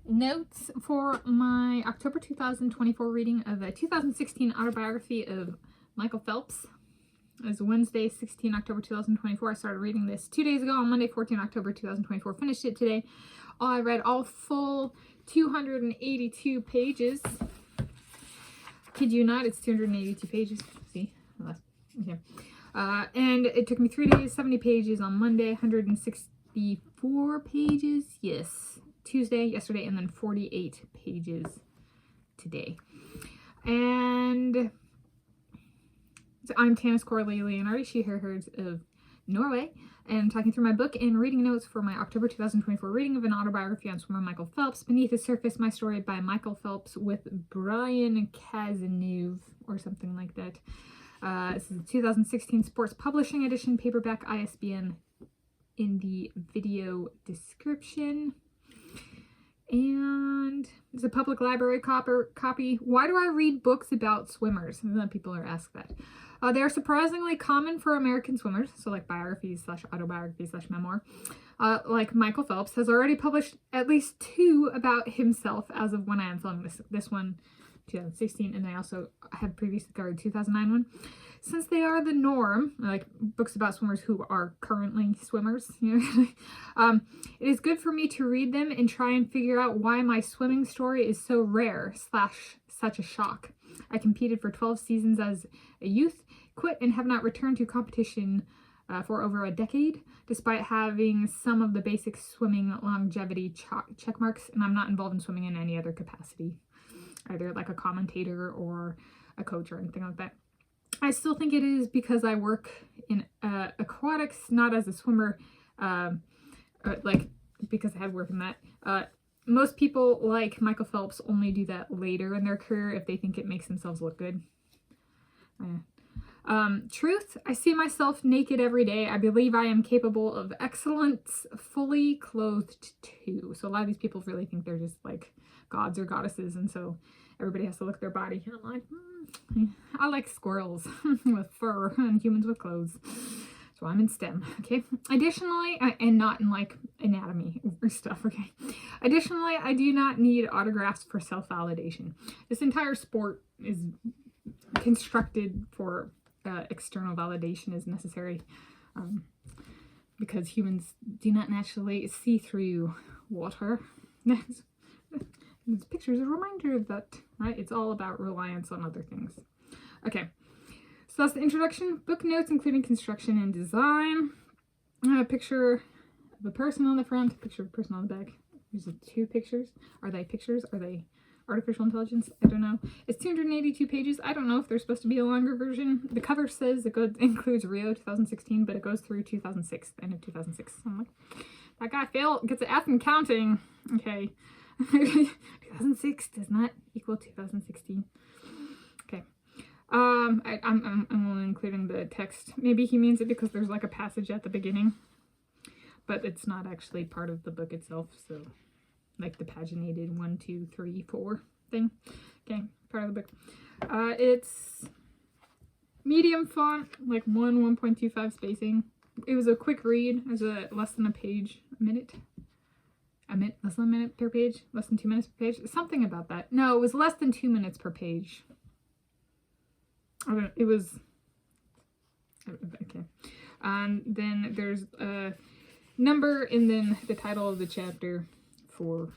notes for my October 2024 reading of a 2016 autobiography of Michael Phelps. It was Wednesday, 16 October 2024. I started reading this 2 days ago on Monday, 14 October 2024. Finished it today. I read all full 282 pages. Kid you not, it's 282 pages. See? Okay. And it took me 3 days, 70 pages on Monday, 164 pages. Yes. Tuesday, yesterday, and then 48 pages today. And so I'm Tanis Coralee Leonhardi, she, her, hers of Norway, and I'm talking through my book and reading notes for my October 2024 reading of an autobiography on swimmer Michael Phelps, Beneath the Surface, My Story by Michael Phelps with Brian Cazeneuve, or something like that. This is a 2016 Sports Publishing Edition, paperback, ISBN in the video description. And it's a public library copy. Why do I read books about swimmers? People are asked that. They are surprisingly common for American swimmers, so like biographies / autobiographies / memoir. Like Michael Phelps has already published at least 2 about himself as of when I am filming this one, 2016, and I also have previously covered 2009 one. Since they are the norm, like books about swimmers who are currently swimmers, it is good for me to read them and try and figure out why my swimming story is so rare / such a shock. I competed for 12 seasons as a youth, quit, and have not returned to competition for over a decade, despite having some of the basic swimming longevity check marks, and I'm not involved in swimming in any other capacity, either like a commentator or a coach or anything like that. I still think it is because I work in aquatics, not as a swimmer, because I had work in that. Most people like Michael Phelps only do that later in their career if they think it makes themselves look good. Truth, I see myself naked every day. I believe I am capable of excellence, fully clothed too. So a lot of these people really think they're just like gods or goddesses, and so everybody has to look at their body. And I'm like, I like squirrels with fur and humans with clothes. So I'm in STEM, okay? Additionally, and not in like anatomy or stuff, okay? Additionally, I do not need autographs for self-validation. This entire sport is constructed for external validation is necessary because humans do not naturally see through water. This picture is a reminder of that, right? It's all about reliance on other things. Okay, so that's the introduction. Book notes, including construction and design. A picture of a person on the front, a picture of a person on the back. There's 2 pictures. Are they pictures? Are they artificial intelligence? I don't know. It's 282 pages. I don't know if there's supposed to be a longer version. The cover says it includes Rio 2016, but it goes through 2006, the end of 2006. So I'm like, that guy gets an F in counting. Okay. 2006 does not equal 2016. Okay. I'm only including the text. Maybe he means it because there's like a passage at the beginning, but it's not actually part of the book itself. So like the paginated 1, 2, 3, 4 thing. Okay, part of the book. It's medium font, like 1.25 spacing. It was a quick read. It was less than a page a minute. Less than a minute per page, less than 2 minutes per page, something about that. No, it was less than 2 minutes per page. I don't know, it was, okay. And then there's a number and then the title of the chapter for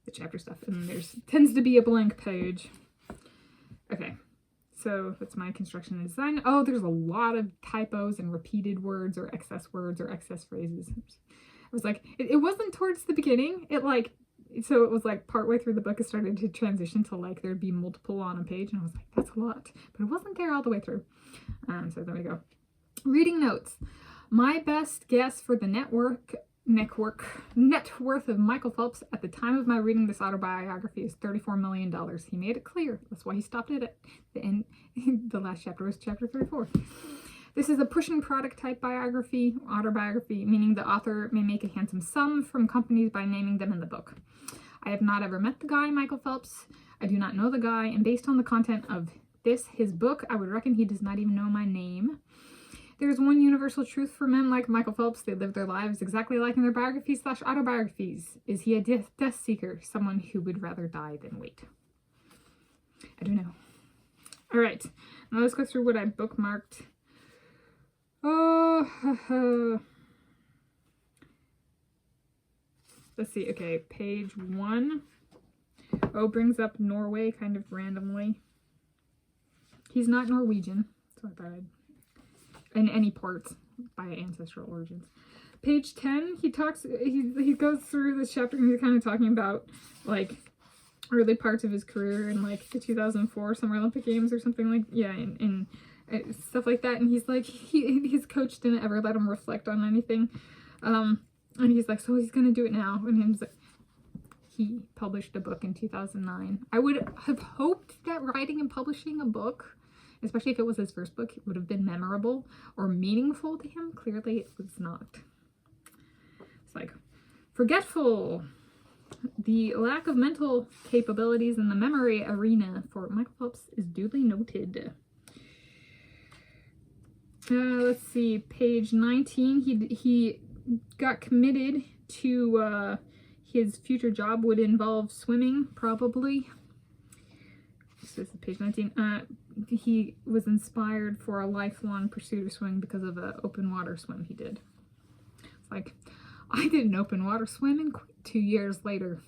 the chapter stuff. And there's tends to be a blank page. Okay, so that's my construction and design. Oh, there's a lot of typos and repeated words or excess phrases. It was like, it wasn't towards the beginning. So it was like partway through the book, it started to transition to like there'd be multiple on a page. And I was like, that's a lot. But it wasn't there all the way through. So there we go. Reading notes. My best guess for the net worth of Michael Phelps at the time of my reading this autobiography is $34 million. He made it clear. That's why he stopped it at the end. The last chapter was chapter 34. This is a pushing product type autobiography, meaning the author may make a handsome sum from companies by naming them in the book. I have not ever met the guy, Michael Phelps. I do not know the guy, and based on the content of his book, I would reckon he does not even know my name. there's one universal truth for men like Michael Phelps. They live their lives exactly like in their biographies/autobiographies. Is he a death seeker? Someone who would rather die than wait? I don't know. All right. Now let's go through what I bookmarked. Oh, let's see. Okay, page 1. Oh, brings up Norway kind of randomly. He's not Norwegian, so I thought I'd... in any ports by ancestral origins. Page 10, he goes through this chapter and he's kind of talking about like early parts of his career in like the 2004 Summer Olympic Games or something like, yeah, and stuff like that. And he's like, his coach didn't ever let him reflect on anything. And he's like, so he's gonna do it now. And he's like, he published a book in 2009. I would have hoped that writing and publishing a book, especially if it was his first book, it would have been memorable or meaningful to him. Clearly it was not. It's like, forgetful. The lack of mental capabilities in the memory arena for Michael Phelps is duly noted. Let's see, page 19. He got committed to his future job would involve swimming, probably. This is page 19. He was inspired for a lifelong pursuit of swimming because of an open water swim he did. It's like, I did an open water swim and quit 2 years later.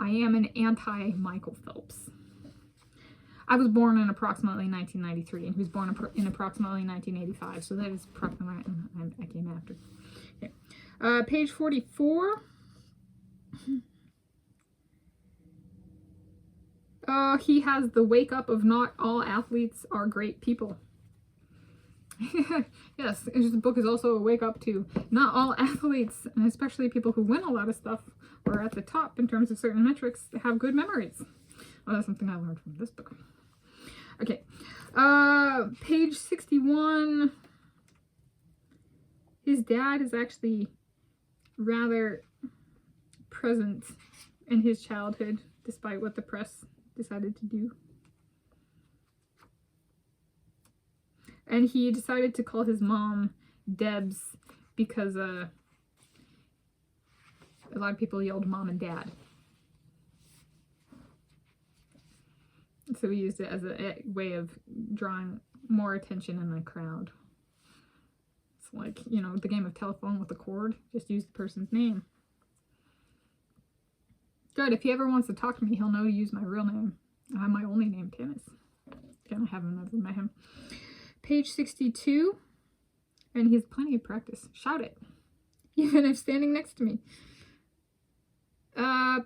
I am an anti-Michael Phelps. I was born in approximately 1993, and he was born in approximately 1985, so that is approximately, I came after. Okay. Page 44. He has the wake up of not all athletes are great people. Yes, the book is also a wake up to not all athletes, and especially people who win a lot of stuff or are at the top in terms of certain metrics, have good memories. Well, that's something I learned from this book. Okay, page 61. His dad is actually rather present in his childhood, despite what the press decided to do. And he decided to call his mom Debs because a lot of people yelled mom and dad. So he used it as a way of drawing more attention in the crowd. It's like, you know, the game of telephone with a cord. Just use the person's name. Good. If he ever wants to talk to me, he'll know to use my real name. I have my only name, Tanis. Again, I haven't ever met him. Page 62. And he has plenty of practice. Shout it. Even if standing next to me.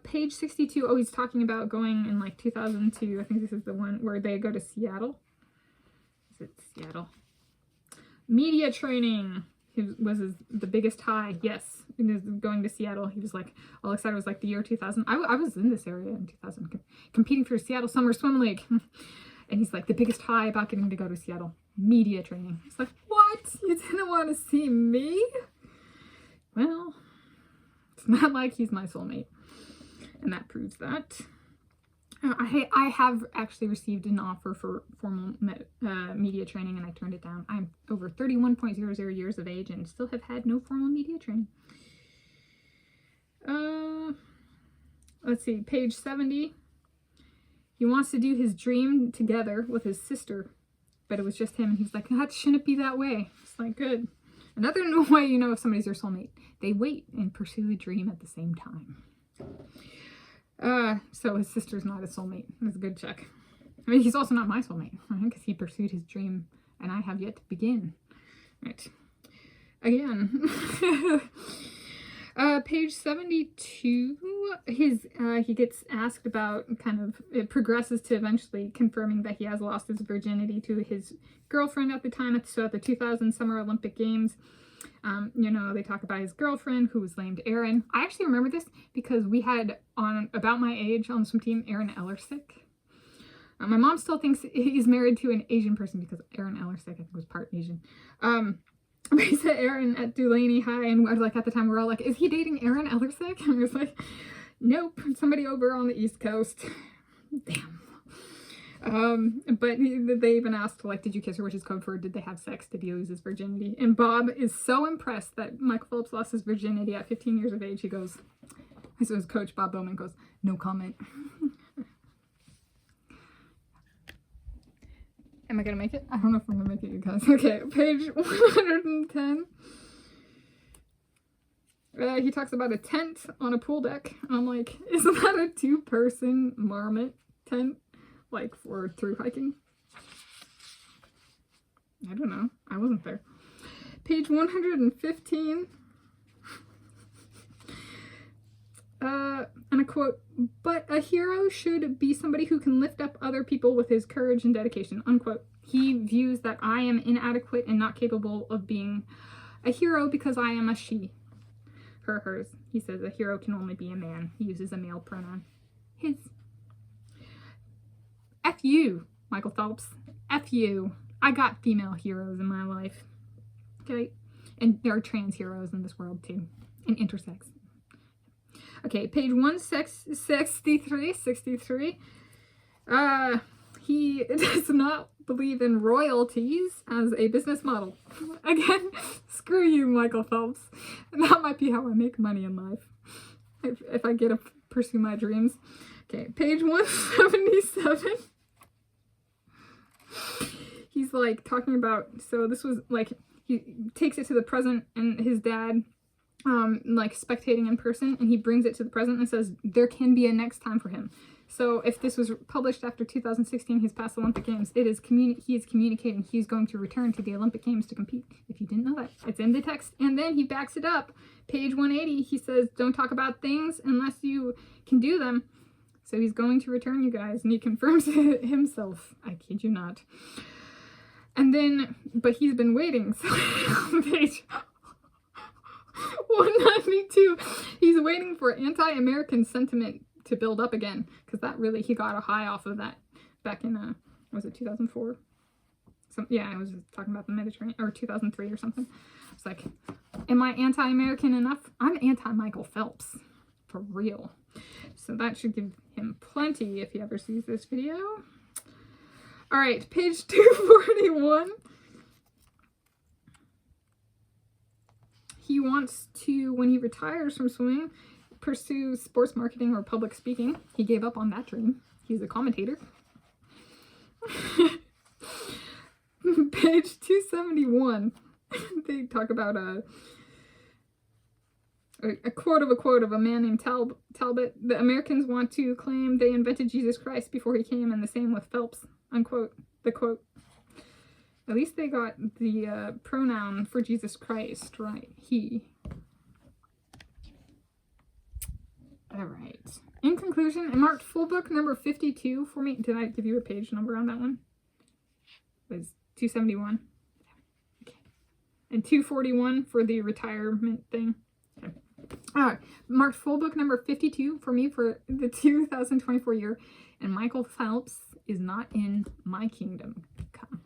Page 62. Oh, he's talking about going in like 2002. I think this is the one where they go to Seattle. Is it Seattle? Media training was the biggest high. Yes, going to Seattle. He was like all excited. It was like the year 2000. I was in this area in 2000, competing for Seattle Summer Swim League. And he's like, the biggest high about getting to go to Seattle. Media training. It's like, what? You didn't want to see me? Well, it's not like he's my soulmate. And that proves that. I have actually received an offer for formal media training, and I turned it down. I'm over 31.00 years of age and still have had no formal media training. Let's see, page 70. He wants to do his dream together with his sister, but it was just him, and he's like, that shouldn't be that way. It's like, good. Another way you know if somebody's your soulmate. They wait and pursue the dream at the same time. So his sister's not a soulmate. That's a good check. I mean, he's also not my soulmate, right? Because he pursued his dream, and I have yet to begin. Right. Again. Page 72, he gets asked about, it progresses to eventually confirming that he has lost his virginity to his girlfriend at the time. So at the 2000 Summer Olympic Games, they talk about his girlfriend who was named Erin. I actually remember this because we had on about my age on the swim team, Erin Ellersick. My mom still thinks he's married to an Asian person because Erin Ellersick, I think, was part Asian. We said Erin at Dulaney High, and at the time we were all like, is he dating Erin Ellersick? And I was like, nope, somebody over on the East Coast. Damn. But they even asked, like, did you kiss her, which is code for did they have sex? Did he lose his virginity? And Bob is so impressed that Michael Phelps lost his virginity at 15 years of age. He goes, so his coach, Bob Bowman, goes, no comment. Am I going to make it? I don't know if I'm going to make it, you guys. Okay, page 110. He talks about a tent on a pool deck. I'm like, isn't that a 2-person marmot tent? Like, for through hiking? I don't know. I wasn't there. Page 115. And a quote, but a hero should be somebody who can lift up other people with his courage and dedication, unquote. He views that I am inadequate and not capable of being a hero because I am a she. Her, hers. He says a hero can only be a man. He uses a male pronoun. His. F you, Michael Phelps. F you. I got female heroes in my life. Okay? And there are trans heroes in this world too. And intersex. Okay, page 163. He does not believe in royalties as a business model. Again, screw you, Michael Phelps. That might be how I make money in life. If I get to pursue my dreams. Okay, page 177. He's like talking about, so this was like, he takes it to the present and his dad like spectating in person, and he brings it to the present and says there can be a next time for him. So if this was published after 2016, his past Olympic Games, he is communicating he's going to return to the Olympic Games to compete. If you didn't know that, it's in the text. And then he backs it up. Page 180, he says, don't talk about things unless you can do them. So he's going to return, you guys, and he confirms it himself. I kid you not. And then, but he's been waiting. So on page 192, he's waiting for anti-American sentiment to build up again, because that really, he got a high off of that back in, was it 2004? Yeah, I was talking about the Mediterranean, or 2003 or something. It's like, am I anti-American enough? I'm anti-Michael Phelps, for real. So that should give him plenty if he ever sees this video. All right, page 241. He wants to, when he retires from swimming, pursue sports marketing or public speaking. He gave up on that dream. He's a commentator. Page 271. They talk about a quote of a man named Talbot. The Americans want to claim they invented Jesus Christ before he came, and the same with Phelps, unquote. The quote. At least they got the pronoun for Jesus Christ right. He. All right. In conclusion, I marked full book number 52 for me. Did I give you a page number on that one? It was 271. Okay. And 241 for the retirement thing. Okay. All right. Marked full book number 52 for me for the 2024 year. And Michael Phelps is not in my kingdom come.